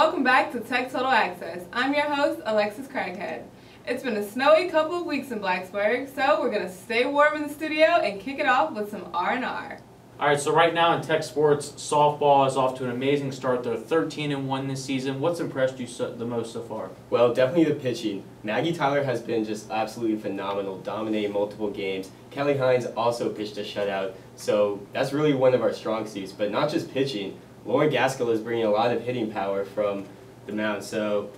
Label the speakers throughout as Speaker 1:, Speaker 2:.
Speaker 1: Welcome back to Tech Total Access. I'm your host, Alexis Craighead. It's been a snowy couple of weeks in Blacksburg, so we're going to stay warm in the studio and kick it off with some R&R.
Speaker 2: All right, so right now in Tech Sports, softball is off to an amazing start. They're 13-1 this season. What's impressed you the most so far?
Speaker 3: Well, definitely the pitching. Maggie Tyler has been just absolutely phenomenal, dominating multiple games. Kelly Hines also pitched a shutout, so that's really one of our strong suits. But not just pitching. Lauren Gaskell is bringing a lot of hitting power from the mound, so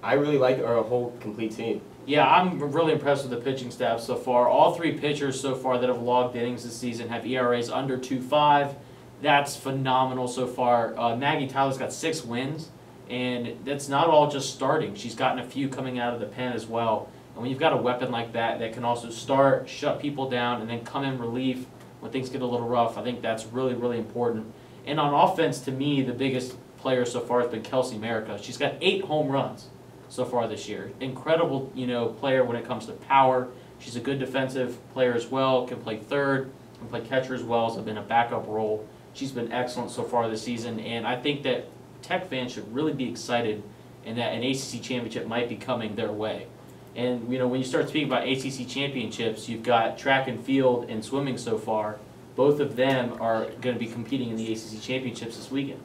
Speaker 3: I really like our whole complete team.
Speaker 2: Yeah, I'm really impressed with the pitching staff so far. All three pitchers so far that have logged innings this season have ERAs under 2.5. That's phenomenal so far. Maggie Tyler's got 6 wins, and that's not all just starting. She's gotten a few coming out of the pen as well. And when you've got a weapon like that that can also start, shut people down, and then come in relief when things get a little rough, I think that's really, really important. And on offense, to me, the biggest player so far has been Kelsey Merica. She's got 8 home runs so far this year. Incredible, player when it comes to power. She's a good defensive player as well, can play third, can play catcher as well, so in a backup role. She's been excellent so far this season, and I think that Tech fans should really be excited and that an ACC championship might be coming their way. And, when you start speaking about ACC championships, you've got track and field and swimming so far. Both of them are going to be competing in the ACC championships this weekend.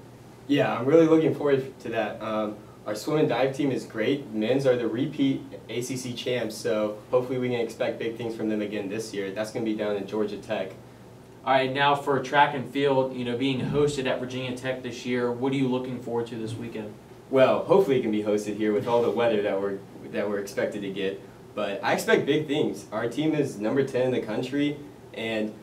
Speaker 3: Yeah, I'm really looking forward to that. Our swim and dive team is great. Men's are the repeat ACC champs, so hopefully we can expect big things from them again this year. That's going to be down in Georgia Tech.
Speaker 2: All right, now for track and field, being hosted at Virginia Tech this year, what are you looking forward to this weekend?
Speaker 3: Well, hopefully it can be hosted here with all the weather that we're expected to get. But I expect big things. Our team is number 10 in the country, and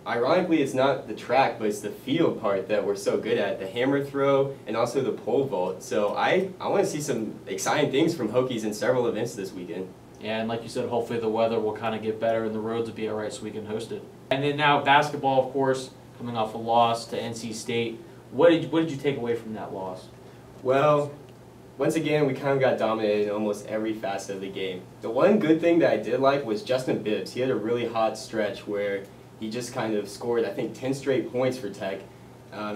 Speaker 3: ironically, it's not the track, but it's the field part that we're so good at, the hammer throw and also the pole vault. So I want to see some exciting things from Hokies in several events this weekend.
Speaker 2: Yeah, and like you said, hopefully the weather will kind of get better and the roads will be all right so we can host it. And then now basketball, of course, coming off a loss to NC State. What did you take away from that loss?
Speaker 3: Well, once again, we kind of got dominated in almost every facet of the game. The one good thing that I did like was Justin Bibbs. He had a really hot stretch where he just kind of scored, I think, 10 straight points for Tech.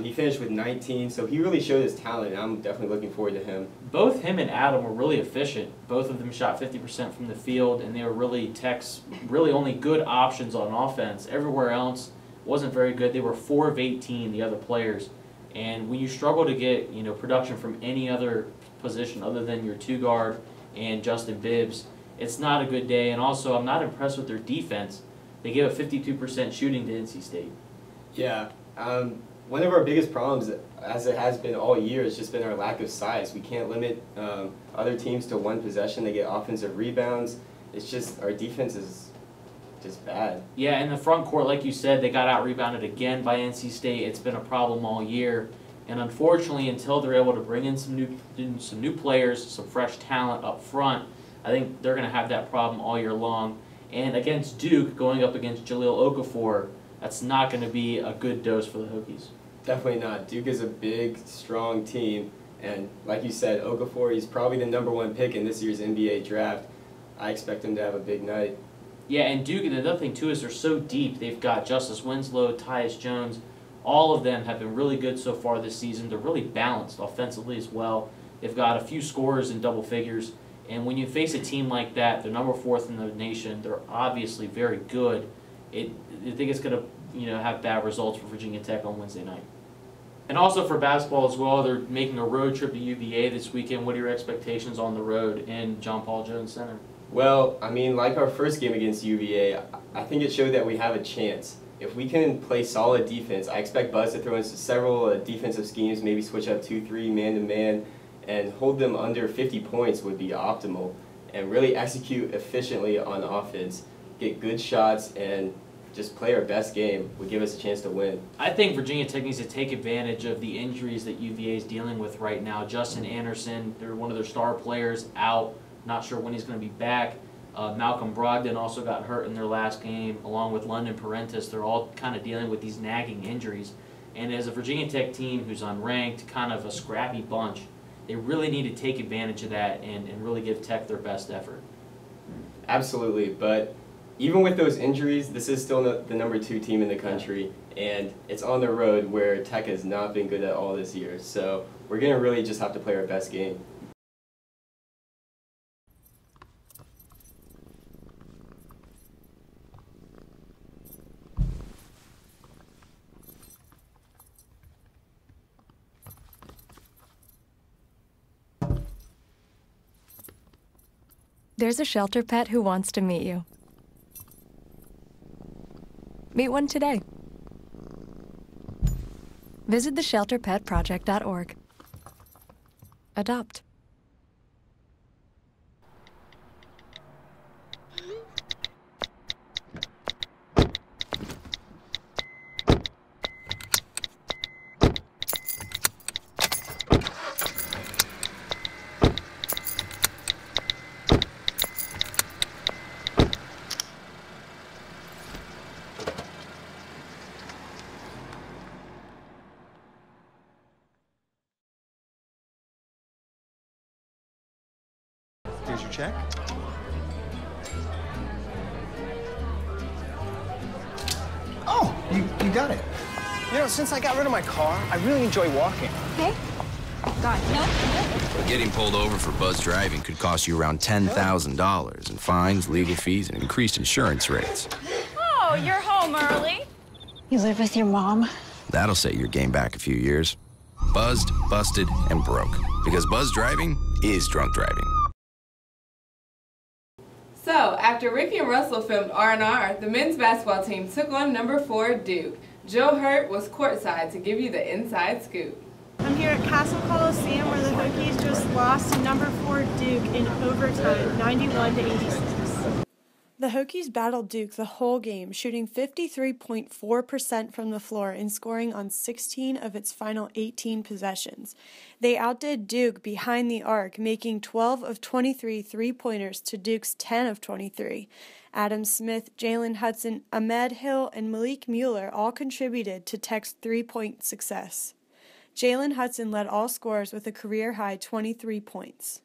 Speaker 3: He finished with 19, so he really showed his talent, and I'm definitely looking forward to him.
Speaker 2: Both him and Adam were really efficient. Both of them shot 50% from the field, and they were really Tech's really only good options on offense. Everywhere else wasn't very good. They were 4 of 18, the other players. And when you struggle to get production from any other position other than your 2-guard and Justin Bibbs, it's not a good day. And also, I'm not impressed with their defense. They gave a 52% shooting to NC State.
Speaker 3: Yeah. One of our biggest problems, as it has been all year, has just been our lack of size. We can't limit other teams to one possession. They get offensive rebounds. It's just our defense is just bad.
Speaker 2: Yeah, in the front court, like you said, they got out-rebounded again by NC State. It's been a problem all year. And unfortunately, until they're able to bring in some new players, some fresh talent up front, I think they're going to have that problem all year long. And against Duke, going up against Jaleel Okafor, that's not going to be a good dose for the Hokies.
Speaker 3: Definitely not. Duke is a big, strong team. And like you said, Okafor, he's probably the #1 pick in this year's NBA draft. I expect him to have a big night.
Speaker 2: Yeah, and Duke, and the other thing, too, is they're so deep. They've got Justice Winslow, Tyus Jones. All of them have been really good so far this season. They're really balanced offensively as well. They've got a few scorers in double figures. And when you face a team like that, they're number 4th in the nation. They're obviously very good. I think it's going to have bad results for Virginia Tech on Wednesday night. And also for basketball as well, they're making a road trip to UVA this weekend. What are your expectations on the road in John Paul Jones Center?
Speaker 3: Well, I mean, like our first game against UVA, I think it showed that we have a chance. If we can play solid defense, I expect Buzz to throw in several defensive schemes, maybe switch up 2-3 man-to-man, and hold them under 50 points would be optimal. And really execute efficiently on offense, get good shots, and just play our best game would give us a chance to win.
Speaker 2: I think Virginia Tech needs to take advantage of the injuries that UVA is dealing with right now. Justin Anderson, they're one of their star players, out. Not sure when he's going to be back. Malcolm Brogdon also got hurt in their last game, along with London Parentis. They're all kind of dealing with these nagging injuries. And as a Virginia Tech team who's unranked, kind of a scrappy bunch, they really need to take advantage of that and really give Tech their best effort.
Speaker 3: Absolutely, but even with those injuries, this is still the #2 team in the country, and it's on the road where Tech has not been good at all this year. So we're going to really just have to play our best game.
Speaker 4: There's a shelter pet who wants to meet you. Meet one today. Visit theshelterpetproject.org. Adopt.
Speaker 5: Here's your check. Oh, you got it.
Speaker 6: You know, since I got rid of my car, I really enjoy walking.
Speaker 7: Okay. Got it. No.
Speaker 8: Getting pulled over for buzz driving could cost you around $10,000 in fines, legal fees, and increased insurance rates.
Speaker 7: Oh, you're home early. You live with your mom?
Speaker 8: That'll set your game back a few years. Buzzed, busted, and broke. Because buzz driving is drunk driving.
Speaker 1: So, after Ricky and Russell filmed R&R, the men's basketball team took on #4 Duke. Joe Hurt was courtside to give you the inside scoop.
Speaker 9: I'm here at Castle Coliseum where the Hokies just lost to #4 Duke in overtime, 91-86. The Hokies battled Duke the whole game, shooting 53.4% from the floor and scoring on 16 of its final 18 possessions. They outdid Duke behind the arc, making 12 of 23 three-pointers to Duke's 10 of 23. Adam Smith, Jalen Hudson, Ahmed Hill, and Malik Mueller all contributed to Tech's three-point success. Jalen Hudson led all scorers with a career-high 23 points.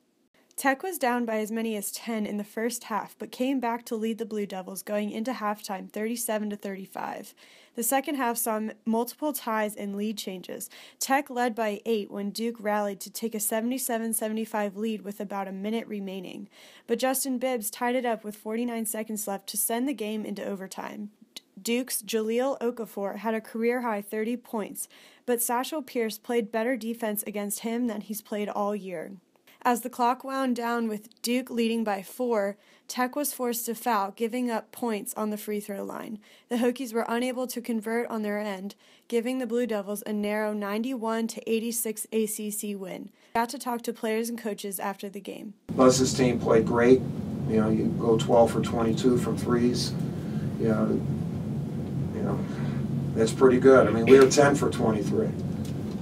Speaker 9: Tech was down by as many as 10 in the first half, but came back to lead the Blue Devils going into halftime 37-35. The second half saw multiple ties and lead changes. Tech led by 8 when Duke rallied to take a 77-75 lead with about a minute remaining. But Justin Bibbs tied it up with 49 seconds left to send the game into overtime. Duke's Jahlil Okafor had a career-high 30 points, but Satchel Pierce played better defense against him than he's played all year. As the clock wound down with Duke leading by 4, Tech was forced to foul, giving up points on the free throw line. The Hokies were unable to convert on their end, giving the Blue Devils a narrow 91-86 ACC win. I got to talk to players and coaches after the game.
Speaker 10: Buzz's team played great. You know, you go 12 for 22 from threes. You know, that's pretty good. I mean, we were 10 for 23.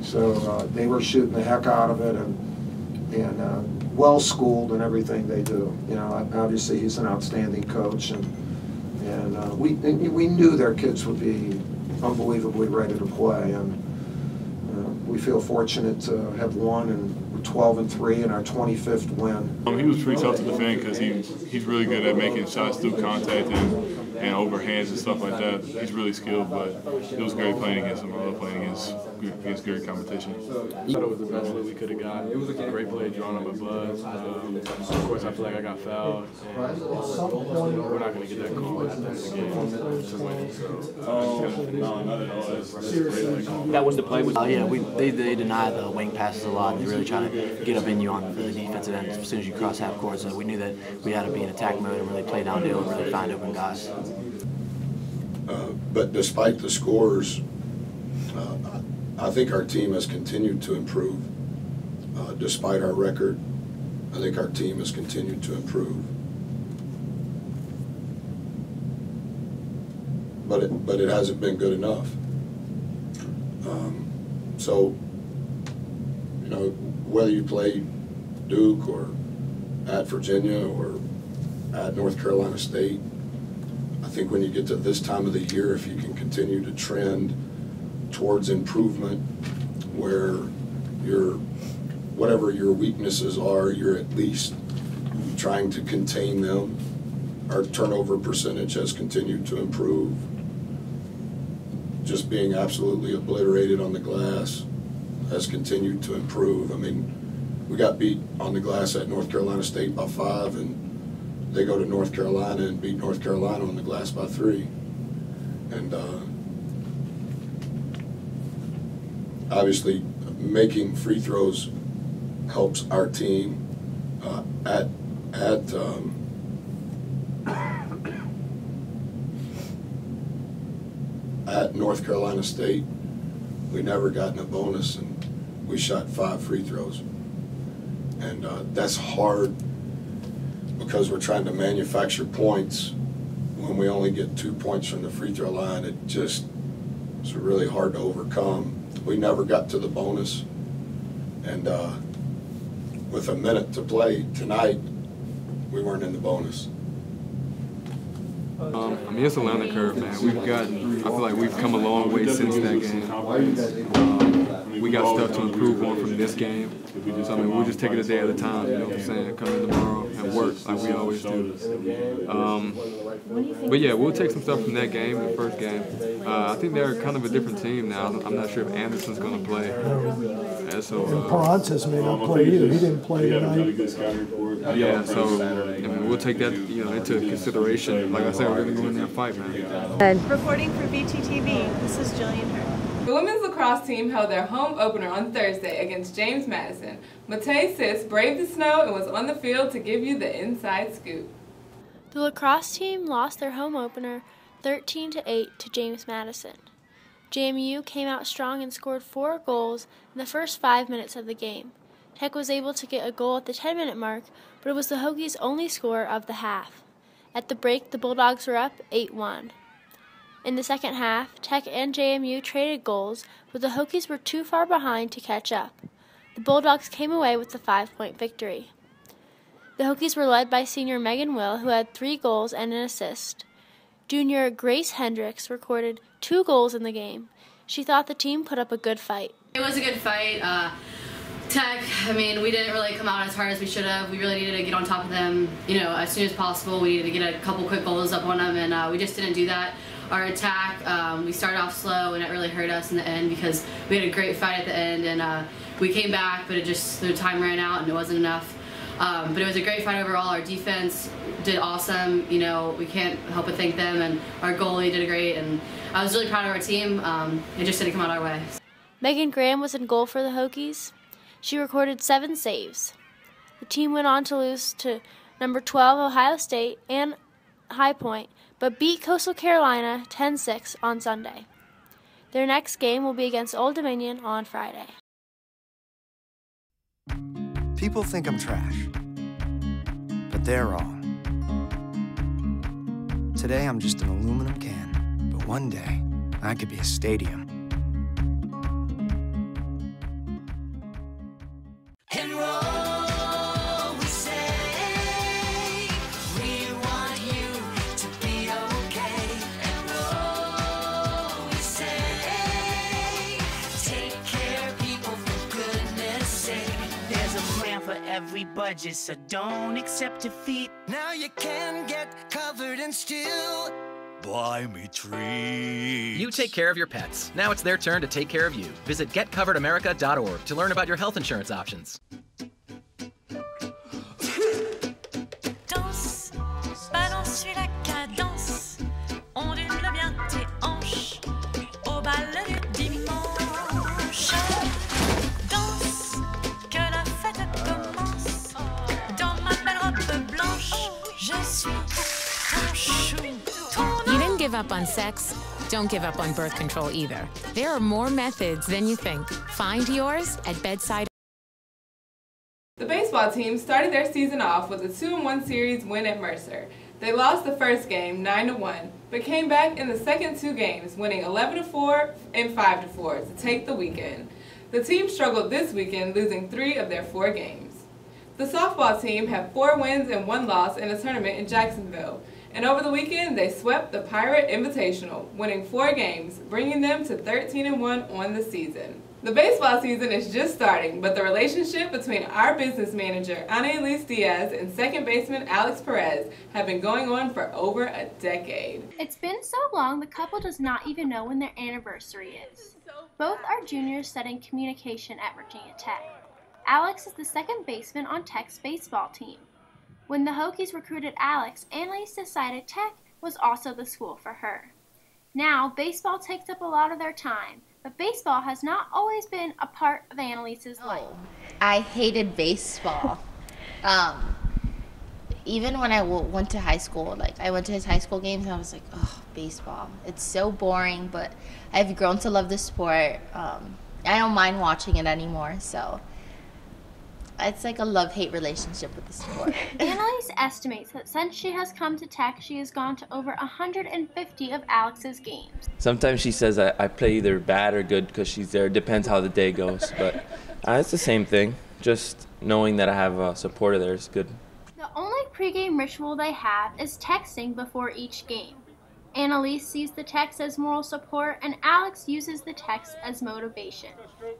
Speaker 10: So they were shooting the heck out of it and well schooled in everything they do. You know, obviously he's an outstanding coach, and we knew their kids would be unbelievably ready to play, and we feel fortunate to have won, and we're 12-3 in our 25th win.
Speaker 11: He was pretty tough to defend because he's really good at making shots through contact and overhands and stuff like that. He's really skilled, but it was great playing against him. I love playing against great competition.
Speaker 12: I thought it was the best look we could have got. It was a great play drawn up by Buzz. Of course, I feel like I got fouled, and we're not going to get that call at the end of the game to win. So, not at all.
Speaker 13: That was the play. They deny the wing passes a lot. They're really trying to get up in you on the defensive end as soon as you cross half court. So we knew that we had to be in attack mode and really play downhill and really find open guys.
Speaker 14: But despite the scores, I think our team has continued to improve. Despite our record, I think our team has continued to improve. But it hasn't been good enough. So, you know, whether you play Duke or at Virginia or at North Carolina State, I think when you get to this time of the year, if you can continue to trend towards improvement where whatever your weaknesses are, you're at least trying to contain them Our turnover percentage has continued to improve. Just being absolutely obliterated on the glass has continued to improve. I mean, we got beat on the glass at North Carolina State by 5, and they go to North Carolina and beat North Carolina on the glass by 3. And obviously, making free throws helps our team. At North Carolina State, we never gotten a bonus, and we shot 5 free throws. And that's hard because we're trying to manufacture points when we only get 2 points from the free throw line. It's really hard to overcome. We never got to the bonus, and with a minute to play tonight, we weren't in the bonus.
Speaker 12: I mean, it's a learning curve, man. I feel like we've come a long way since that game. We got stuff to improve on from this game. So, I mean, we'll just take it a day at a time, you know what I'm saying? Come in tomorrow and work like we always do. But yeah, we'll take some stuff from that game, the first game. I think they're kind of a different team now. I'm not sure if Anderson's going to play. And so,
Speaker 15: Parantes may not play either. He didn't play tonight.
Speaker 12: Yeah, so I mean, we'll take that into consideration. Like I said, we're going to go in there and fight, man.
Speaker 9: Reporting for VTTV, this is Jillian Hurd.
Speaker 1: The women's lacrosse team held their home opener on Thursday against James Madison. Matei Sis braved the snow and was on the field to give you the inside scoop.
Speaker 16: The lacrosse team lost their home opener 13-8 to James Madison. JMU came out strong and scored 4 goals in the first 5 minutes of the game. Tech was able to get a goal at the 10-minute mark, but it was the Hokies' only score of the half. At the break, the Bulldogs were up 8-1. In the second half, Tech and JMU traded goals, but the Hokies were too far behind to catch up. The Bulldogs came away with the 5-point victory. The Hokies were led by senior Megan Will, who had 3 goals and an assist. Junior Grace Hendricks recorded 2 goals in the game. She thought the team put up a good fight.
Speaker 17: It was a good fight. Tech, I mean, we didn't really come out as hard as we should have. We really needed to get on top of them, as soon as possible. We needed to get a couple quick goals up on them, and we just didn't do that. Our attack, we started off slow, and it really hurt us in the end because we had a great fight at the end, and we came back, but the time ran out and it wasn't enough. But it was a great fight overall. Our defense did awesome. We can't help but thank them, and our goalie did great, and I was really proud of our team. It just didn't come out our way.
Speaker 16: Megan Graham was in goal for the Hokies. She recorded 7 saves. The team went on to lose to number 12 Ohio State and High Point, but beat Coastal Carolina 10-6 on Sunday. Their next game will be against Old Dominion on Friday.
Speaker 5: People think I'm trash, but they're wrong. Today I'm just an aluminum can, but one day I could be a stadium.
Speaker 18: Enroll, we say, we want you to be okay. Enroll, we say, take care of people for goodness sake. There's a plan for every budget, so don't accept defeat. Now you can get covered and still buy me treats.
Speaker 19: You take care of your pets. Now it's their turn to take care of you. Visit getcoveredamerica.org to learn about your health insurance options.
Speaker 18: Danse, balance la cadence, ondule bien tes hanches, au bal du dimanche. Danse, que la fête commence, dans ma belle robe blanche, je suis ton chou.
Speaker 20: You didn't give up on sex. Don't give up on birth control either. There are more methods than you think. Find yours at bedside.
Speaker 1: The baseball team started their season off with a 2-1 series win at Mercer. They lost the first game 9-1, but came back in the second 2 games, winning 11-4 and 5-4 to take the weekend. The team struggled this weekend, losing 3 of their 4 games. The softball team had 4 wins and 1 loss in a tournament in Jacksonville. And over the weekend, they swept the Pirate Invitational, winning 4 games, bringing them to 13-1 on the season. The baseball season is just starting, but the relationship between our business manager, Annalise Diaz, and second baseman Alex Perez have been going on for over a decade.
Speaker 16: It's been so long, the couple does not even know when their anniversary is. Both are juniors studying communication at Virginia Tech. Alex is the second baseman on Tech's baseball team. When the Hokies recruited Alex, Annalise decided Tech was also the school for her. Now, baseball takes up a lot of their time, but baseball has not always been a part of Annalise's life.
Speaker 21: I hated baseball. Even when I went to high school, like I went to his high school games and I was like, oh, baseball. It's so boring, but I've grown to love the sport. I don't mind watching it anymore, so it's like a love-hate relationship with the sport.
Speaker 16: Annalise estimates that since she has come to Tech, she has gone to over 150 of Alex's games.
Speaker 22: Sometimes she says I play either bad or good because she's there. It depends how the day goes, but it's the same thing. Just knowing that I have a supporter there is good.
Speaker 16: The only pregame ritual they have is texting before each game. Annalise sees the text as moral support, and Alex uses the text as motivation.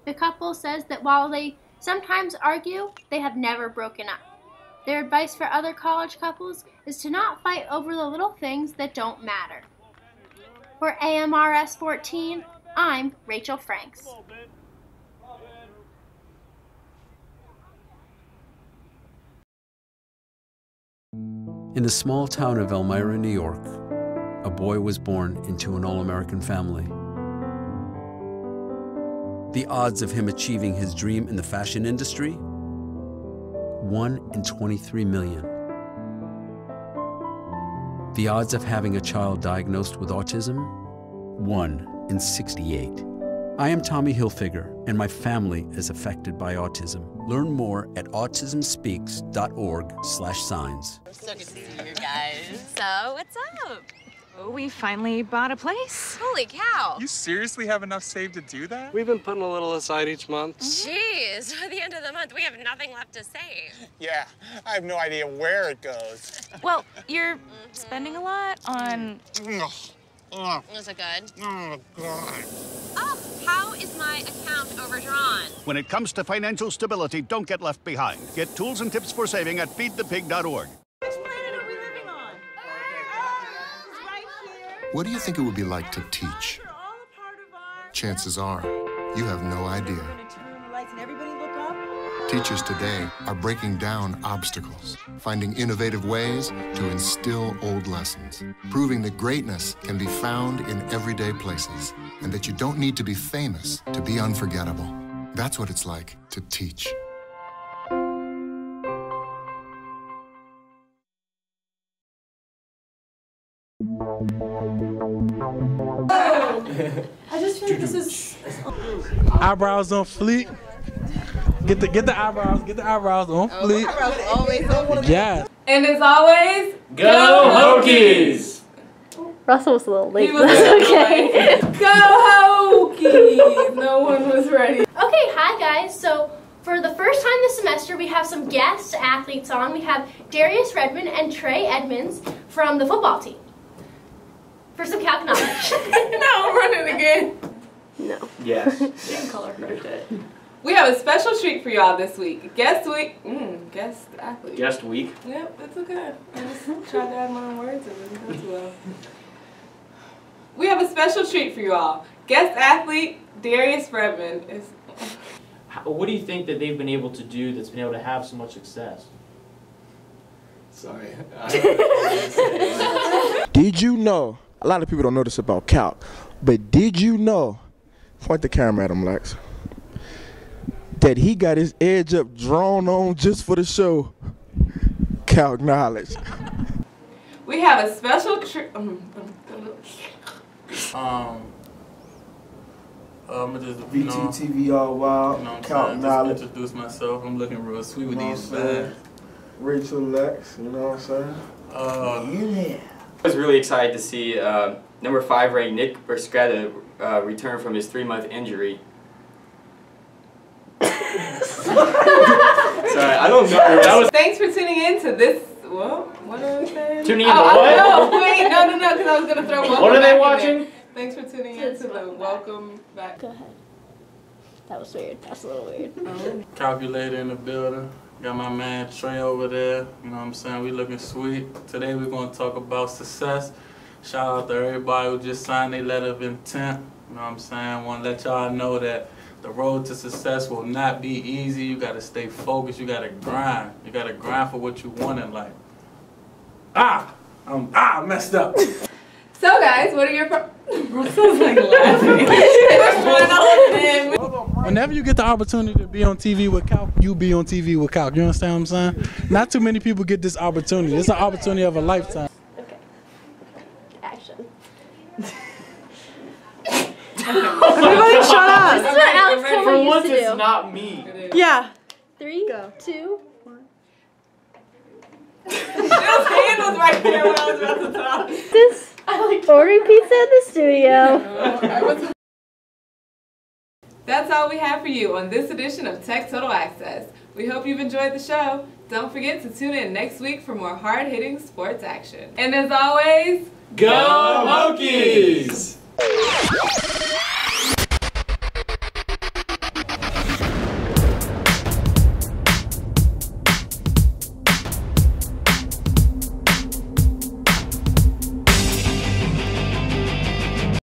Speaker 16: The couple says that while they sometimes argue, they have never broken up. Their advice for other college couples is to not fight over the little things that don't matter. For AMRS 14, I'm Rachel Franks.
Speaker 23: In the small town of Elmira, New York, a boy was born into an all-American family. The odds of him achieving his dream in the fashion industry? 1 in 23 million. The odds of having a child diagnosed with autism? 1 in 68. I am Tommy Hilfiger, and my family is affected by autism. Learn more at autismspeaks.org/signs.
Speaker 24: So good to see you guys. So, what's up? Oh, we finally bought a place. Holy cow.
Speaker 25: You seriously have enough saved to do that?
Speaker 26: We've been putting a little aside each month.
Speaker 24: Jeez, at the end of the month, we have nothing left to save.
Speaker 25: Yeah, I have no idea where it goes.
Speaker 24: Well, you're spending a lot on...
Speaker 25: Is
Speaker 24: it good?
Speaker 25: Oh, God.
Speaker 24: Oh, how is my account overdrawn?
Speaker 27: When it comes to financial stability, don't get left behind. Get tools and tips for saving at feedthepig.org.
Speaker 28: What do you think it would be like to teach? Chances are, you have no idea. Teachers today are breaking down obstacles, finding innovative ways to instill old lessons, proving that greatness can be found in everyday places, and that you don't need to be famous to be unforgettable. That's what it's like to teach.
Speaker 9: I just feel like this is...
Speaker 29: Eyebrows on fleek. Get the eyebrows on fleek.
Speaker 1: Eyebrows always on fleek.
Speaker 29: Yeah.
Speaker 1: And as always,
Speaker 2: go Hokies!
Speaker 16: Russell was a little late,
Speaker 1: He
Speaker 16: but
Speaker 1: was
Speaker 16: that's okay.
Speaker 1: Go Hokies! No one was ready.
Speaker 16: Okay, hi guys. So for the first time this semester, we have some guest athletes on. We have Darius Redmond and Trey Edmonds from the football team. For some calc knowledge.
Speaker 1: No, I'm running again.
Speaker 16: No.
Speaker 2: Yes.
Speaker 16: You can color correct it.
Speaker 1: We have a special treat for y'all this week. Guest athlete.
Speaker 2: Guest week?
Speaker 1: Yep, it's okay. I just tried to add my own words and it didn't go too well. We have a special treat for you all. Guest athlete Darius Redmond is...
Speaker 2: What do you think that they've been able to do that's been able to have so much success?
Speaker 3: Sorry.
Speaker 30: Did you know, a lot of people don't know this about calc, but did you know, point the camera at him, Lax, that he got his edge up drawn on just for the show? Calc knowledge.
Speaker 1: We have a special treat.
Speaker 31: I'm just,
Speaker 30: VTTV all wild, calc knowledge.
Speaker 31: Just introduce myself. I'm looking real sweet with these fans.
Speaker 30: Rachel Lax, you know what I'm saying?
Speaker 3: Yeah. I was really excited to see number 5 ranked Nick Berstretta return from his 3-month injury. Sorry, I don't know.
Speaker 1: Thanks for tuning in to this. Well, what are we saying?
Speaker 2: Tuning in to what?
Speaker 1: No, wait, no, because I was going to throw welcome
Speaker 2: What are they
Speaker 1: back
Speaker 2: watching?
Speaker 1: in there. Thanks for tuning in to the welcome back.
Speaker 16: Go ahead. That was weird. That's a little weird.
Speaker 31: Calculator in the building. Got my man Trey over there. You know what I'm saying? We looking sweet. Today we're going to talk about success. Shout out to everybody who just signed their letter of intent. You know what I'm saying? I want to let y'all know that the road to success will not be easy. You got to stay focused. You got to grind. You got to grind for what you want in life. I messed up.
Speaker 1: So guys, what are your Russell's like laughing.
Speaker 29: Whenever you get the opportunity to be on TV with Calc, you be on TV with Calc. You understand what I'm saying? Not too many people get this opportunity. It's an opportunity of a lifetime.
Speaker 16: Okay. Action.
Speaker 9: Everybody shut up.
Speaker 16: This is what Alex Comer used to do.
Speaker 2: It's not me.
Speaker 9: Yeah.
Speaker 16: 3, 2, 1.
Speaker 1: His hand was right there when I was about to talk.
Speaker 16: This ordering pizza in the studio.
Speaker 1: That's all we have for you on this edition of Tech Total Access. We hope you've enjoyed the show. Don't forget to tune in next week for more hard-hitting sports action. And as always,
Speaker 2: Go Hokies!